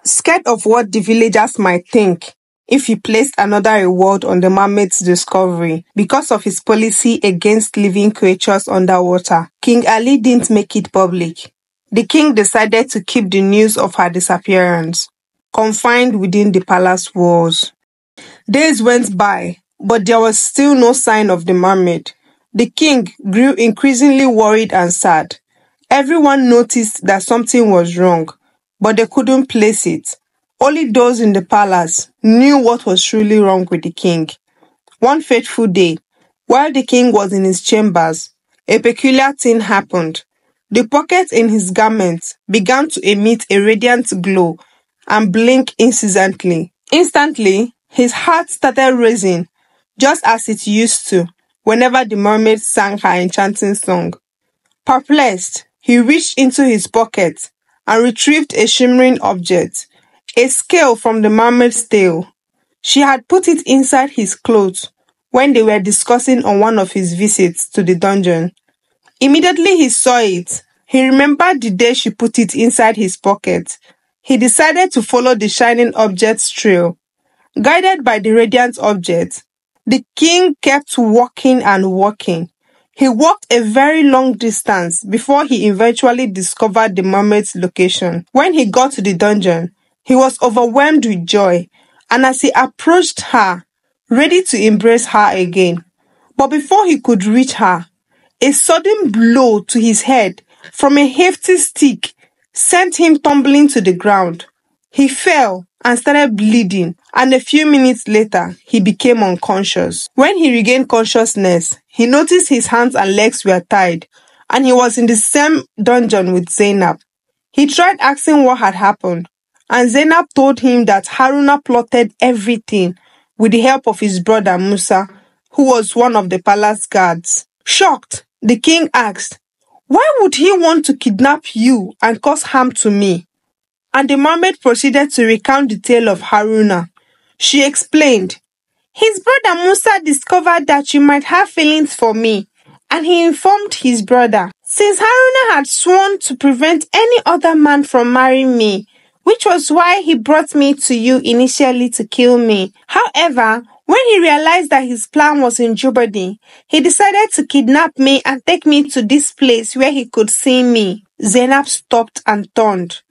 Scared of what the villagers might think if he placed another reward on the mermaid's discovery because of his policy against living creatures underwater, King Ali didn't make it public. The king decided to keep the news of her disappearance confined within the palace walls. Days went by, but there was still no sign of the mermaid. The king grew increasingly worried and sad. Everyone noticed that something was wrong, but they couldn't place it. Only those in the palace knew what was truly wrong with the king. One fateful day, while the king was in his chambers, a peculiar thing happened. The pockets in his garments began to emit a radiant glow and blink incessantly. Instantly, his heart started racing, just as it used to whenever the mermaid sang her enchanting song. Perplexed, he reached into his pocket and retrieved a shimmering object, a scale from the mermaid's tail. She had put it inside his clothes when they were discussing on one of his visits to the dungeon. Immediately he saw it, he remembered the day she put it inside his pocket. He decided to follow the shining object's trail. Guided by the radiant object, the king kept walking and walking. He walked a very long distance before he eventually discovered the mermaid's location. When he got to the dungeon, he was overwhelmed with joy, and as he approached her, ready to embrace her again. But before he could reach her, a sudden blow to his head from a hefty stick sent him tumbling to the ground. He fell and started bleeding, and a few minutes later, he became unconscious. When he regained consciousness, he noticed his hands and legs were tied, and he was in the same dungeon with Zainab. He tried asking what had happened, and Zainab told him that Haruna plotted everything with the help of his brother Musa, who was one of the palace guards. Shocked, the king asked, "Why would he want to kidnap you and cause harm to me?" And the mermaid proceeded to recount the tale of Haruna. She explained, "His brother Musa discovered that you might have feelings for me, and he informed his brother. Since Haruna had sworn to prevent any other man from marrying me, which was why he brought me to you initially to kill me. However, when he realized that his plan was in jeopardy, he decided to kidnap me and take me to this place where he could see me." Zainab stopped and turned,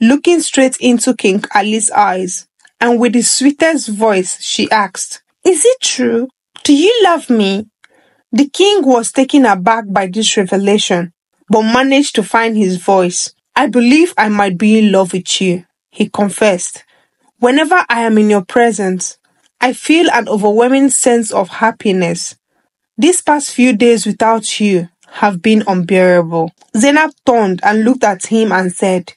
looking straight into King Ali's eyes, and with the sweetest voice she asked, "Is it true? Do you love me?" The king was taken aback by this revelation, but managed to find his voice. "I believe I might be in love with you," he confessed. "Whenever I am in your presence, I feel an overwhelming sense of happiness. These past few days without you have been unbearable." Zainab turned and looked at him and said,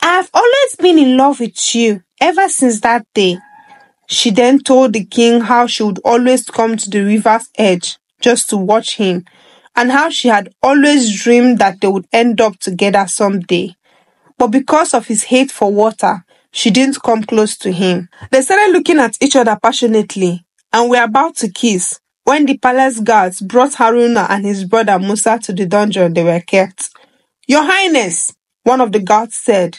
"I have always been in love with you ever since that day." She then told the king how she would always come to the river's edge just to watch him, and how she had always dreamed that they would end up together someday. But because of his hate for water, she didn't come close to him. They started looking at each other passionately and were about to kiss when the palace guards brought Haruna and his brother Musa to the dungeon they were kept. "Your Highness," one of the guards said,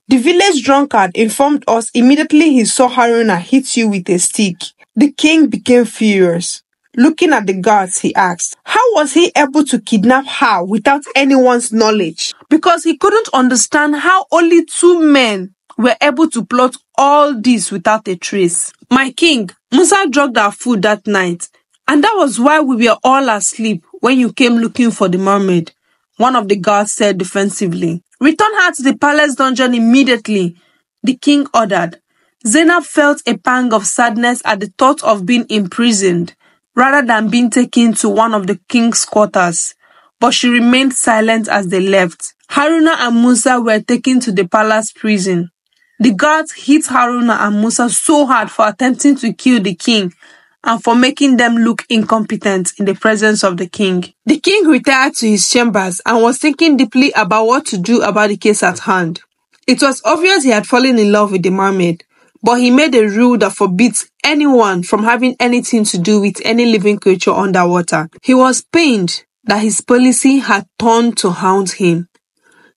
"the village drunkard informed us immediately he saw Haruna hit you with a stick." The king became furious. Looking at the guards, he asked, how was he able to kidnap her without anyone's knowledge? Because he couldn't understand how only two men were able to plot all this without a trace. "My king, Musa drugged our food that night, and that was why we were all asleep when you came looking for the mermaid," one of the guards said defensively. "Return her to the palace dungeon immediately," the king ordered. Zainab felt a pang of sadness at the thought of being imprisoned rather than being taken to one of the king's quarters, but she remained silent as they left. Haruna and Musa were taken to the palace prison. The guards hit Haruna and Musa so hard for attempting to kill the king and for making them look incompetent in the presence of the king. The king retired to his chambers and was thinking deeply about what to do about the case at hand. It was obvious he had fallen in love with the mermaid, but he made a rule that forbids anyone from having anything to do with any living creature underwater. He was pained that his policy had turned to haunt him.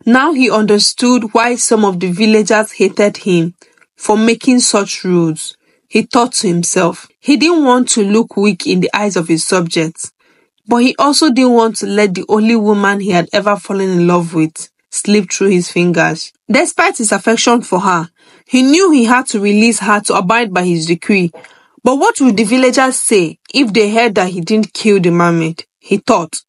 Now he understood why some of the villagers hated him for making such rules. He thought to himself, he didn't want to look weak in the eyes of his subjects, but he also didn't want to let the only woman he had ever fallen in love with slip through his fingers. Despite his affection for her, he knew he had to release her to abide by his decree. But what would the villagers say if they heard that he didn't kill the mermaid? He thought.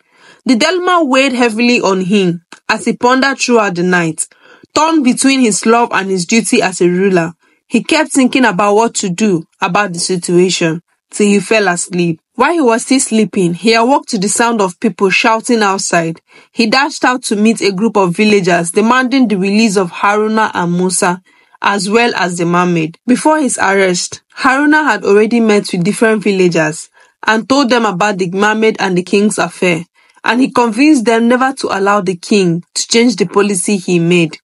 The dilemma weighed heavily on him as he pondered throughout the night. Torn between his love and his duty as a ruler, he kept thinking about what to do about the situation till he fell asleep. While he was still sleeping, he awoke to the sound of people shouting outside. He dashed out to meet a group of villagers demanding the release of Haruna and Musa, as well as the mermaid. Before his arrest, Haruna had already met with different villagers and told them about the mermaid and the king's affair, and he convinced them never to allow the king to change the policy he made,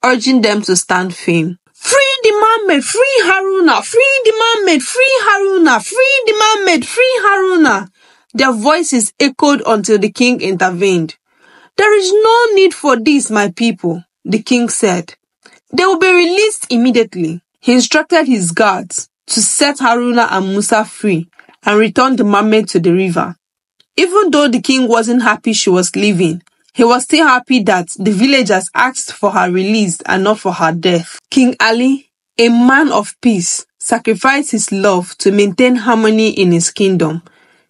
urging them to stand firm. Free the mermaid, free Haruna, free the mermaid, free Haruna, free the mermaid, free Haruna. Their voices echoed until the king intervened. There is no need for this, my people, the king said. They will be released immediately. He instructed his guards to set Haruna and Musa free and return the mermaid to the river. Even though the king wasn't happy she was leaving, he was still happy that the villagers asked for her release and not for her death. King Ali, a man of peace, sacrificed his love to maintain harmony in his kingdom.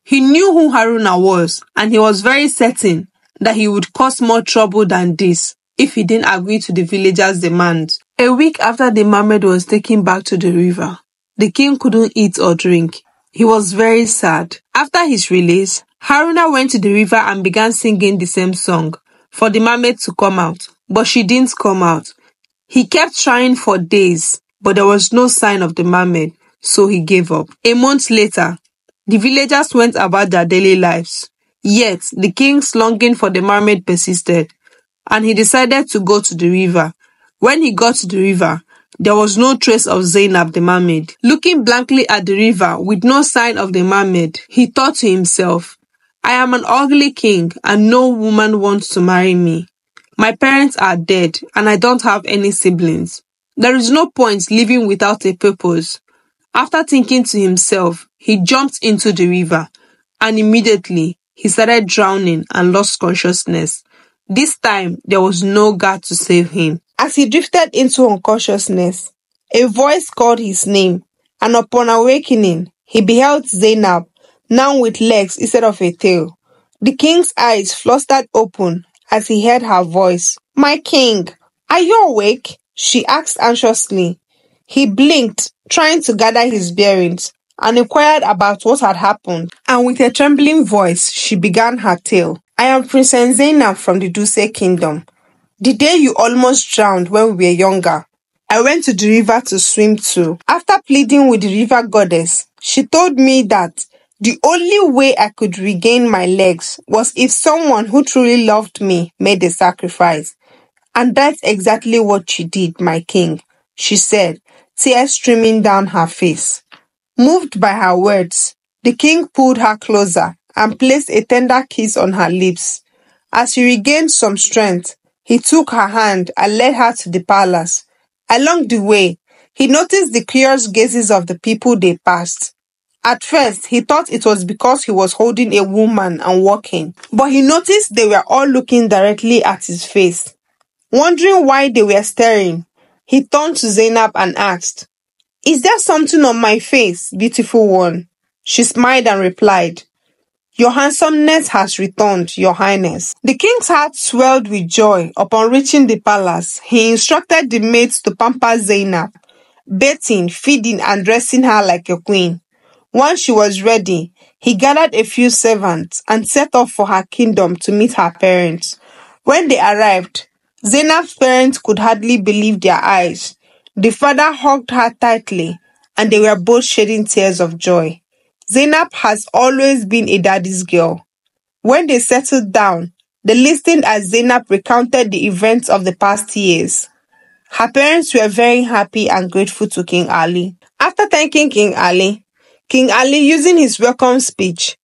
He knew who Haruna was, and he was very certain that he would cause more trouble than this if he didn't agree to the villagers' demands. A week after the mermaid was taken back to the river, the king couldn't eat or drink. He was very sad. After his release, Haruna went to the river and began singing the same song for the mermaid to come out, but she didn't come out. He kept trying for days, but there was no sign of the mermaid, so he gave up. A month later, the villagers went about their daily lives. Yet, the king's longing for the mermaid persisted, and he decided to go to the river. When he got to the river, there was no trace of Zainab the mermaid. Looking blankly at the river with no sign of the mermaid, he thought to himself, I am an ugly king and no woman wants to marry me. My parents are dead and I don't have any siblings. There is no point living without a purpose. After thinking to himself, he jumped into the river and immediately he started drowning and lost consciousness. This time, there was no God to save him. As he drifted into unconsciousness, a voice called his name, and upon awakening, he beheld Zainab, now with legs instead of a tail. The king's eyes flustered open as he heard her voice. My king, are you awake? She asked anxiously. He blinked, trying to gather his bearings, and inquired about what had happened. And with a trembling voice, she began her tale. I am Princess Zainab from the Duse kingdom. The day you almost drowned when we were younger, I went to the river to swim too. After pleading with the river goddess, she told me that the only way I could regain my legs was if someone who truly loved me made a sacrifice. And that's exactly what she did, my king, she said, tears streaming down her face. Moved by her words, the king pulled her closer and placed a tender kiss on her lips. As she regained some strength, he took her hand and led her to the palace. Along the way, he noticed the curious gazes of the people they passed. At first, he thought it was because he was holding a woman and walking, but he noticed they were all looking directly at his face. Wondering why they were staring, he turned to Zainab and asked, Is there something on my face, beautiful one? She smiled and replied, Your handsomeness has returned, your highness. The king's heart swelled with joy. Upon reaching the palace, he instructed the maids to pamper Zainab, bathing, feeding and dressing her like a queen. Once she was ready, he gathered a few servants and set off for her kingdom to meet her parents. When they arrived, Zainab's parents could hardly believe their eyes. The father hugged her tightly, and they were both shedding tears of joy. Zainab has always been a daddy's girl. When they settled down, they listened as Zainab recounted the events of the past years. Her parents were very happy and grateful to King Ali. After thanking King Ali, using his welcome speech,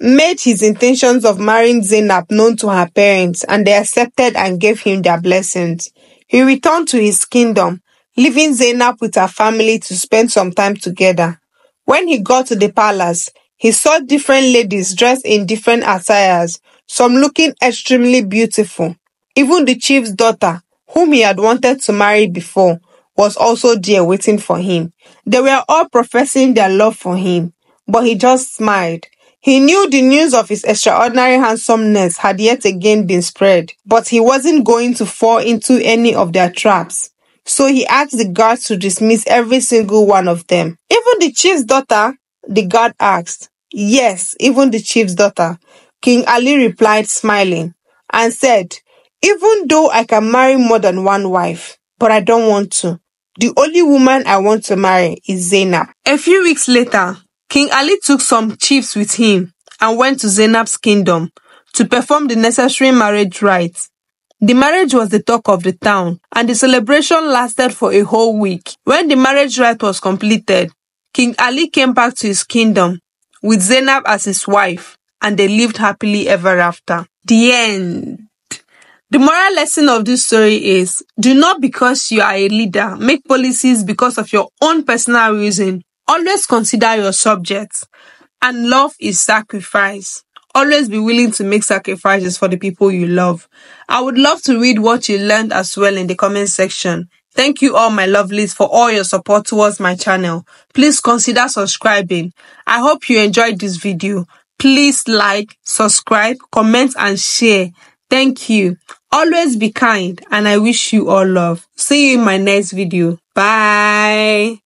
made his intentions of marrying Zainab known to her parents, and they accepted and gave him their blessings. He returned to his kingdom, leaving Zainab with her family to spend some time together. When he got to the palace, he saw different ladies dressed in different attires, some looking extremely beautiful. Even the chief's daughter, whom he had wanted to marry before, was also there waiting for him. They were all professing their love for him, but he just smiled. He knew the news of his extraordinary handsomeness had yet again been spread, but he wasn't going to fall into any of their traps. So he asked the guards to dismiss every single one of them. Even the chief's daughter? The guard asked. Yes, even the chief's daughter. King Ali replied, smiling, and said, even though I can marry more than one wife, but I don't want to. The only woman I want to marry is Zainab. A few weeks later, King Ali took some chiefs with him and went to Zainab's kingdom to perform the necessary marriage rites. The marriage was the talk of the town, and the celebration lasted for a whole week. When the marriage rite was completed, King Ali came back to his kingdom with Zainab as his wife, and they lived happily ever after. The end. The moral lesson of this story is, do not, because you are a leader, make policies because of your own personal reason. Always consider your subjects. And love is sacrifice. Always be willing to make sacrifices for the people you love. I would love to read what you learned as well in the comment section. Thank you all my lovelies for all your support towards my channel. Please consider subscribing. I hope you enjoyed this video. Please like, subscribe, comment and share. Thank you. Always be kind, and I wish you all love. See you in my next video. Bye.